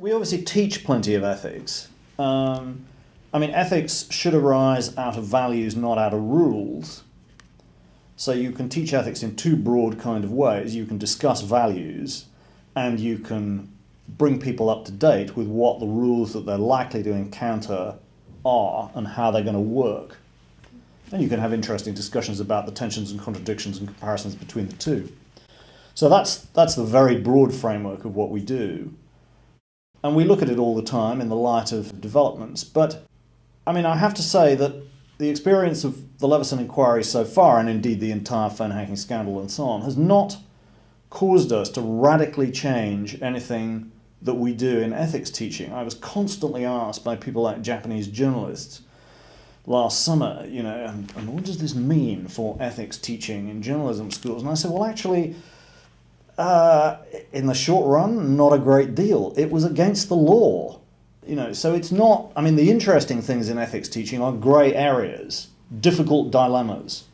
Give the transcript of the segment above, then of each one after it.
We obviously teach plenty of ethics. Ethics should arise out of values, not out of rules. So you can teach ethics in two broad kind of ways. You can discuss values, and you can bring people up to date with what the rules that they're likely to encounter are and how they're going to work. And you can have interesting discussions about the tensions and contradictions and comparisons between the two. So that's the very broad framework of what we do. And we look at it all the time in the light of developments. But, I have to say that the experience of the Leveson Inquiry so far, and indeed the entire phone hacking scandal and so on, has not caused us to radically change anything that we do in ethics teaching. I was constantly asked by people like Japanese journalists last summer, and what does this mean for ethics teaching in journalism schools? And I said, well, actually, in the short run, not a great deal. It was against the law. So it's not, the interesting things in ethics teaching are grey areas, difficult dilemmas.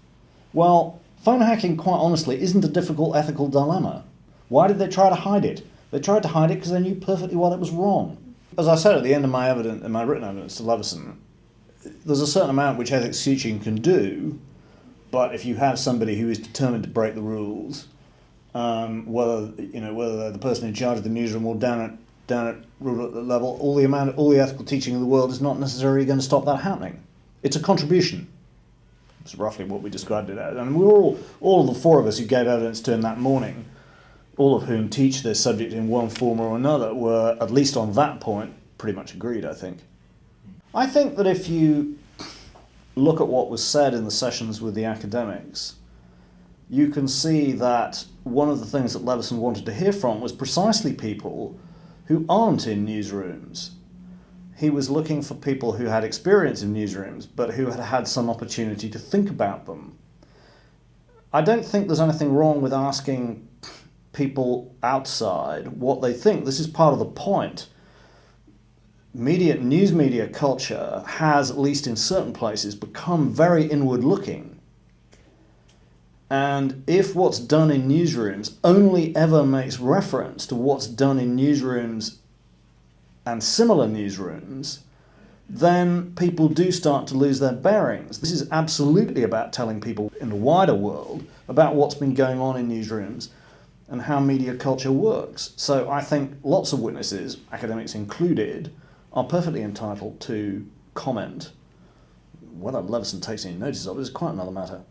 Well, phone hacking, quite honestly, isn't a difficult ethical dilemma. Why did they try to hide it? They tried to hide it because they knew perfectly well it was wrong. As I said at the end of my written evidence to Leveson, there's a certain amount which ethics teaching can do, but if you have somebody who is determined to break the rules, whether they're the person in charge of the newsroom or down at rule level, all the ethical teaching in the world is not necessarily going to stop that happening. It's a contribution. It's roughly what we described it as. And we were all of the four of us who gave evidence to him that morning, all of whom teach this subject in one form or another, were, at least on that point, pretty much agreed, I think. I think that if you look at what was said in the sessions with the academics, you can see that one of the things that Leveson wanted to hear from was precisely people who aren't in newsrooms. He was looking for people who had experience in newsrooms, but who had had some opportunity to think about them. I don't think there's anything wrong with asking people outside what they think. This is part of the point. News media culture has, at least in certain places, become very inward-looking. And if what's done in newsrooms only ever makes reference to what's done in newsrooms and similar newsrooms, then people do start to lose their bearings. This is absolutely about telling people in the wider world about what's been going on in newsrooms and how media culture works. So I think lots of witnesses, academics included, are perfectly entitled to comment. Whether Leveson takes any notice of it is quite another matter.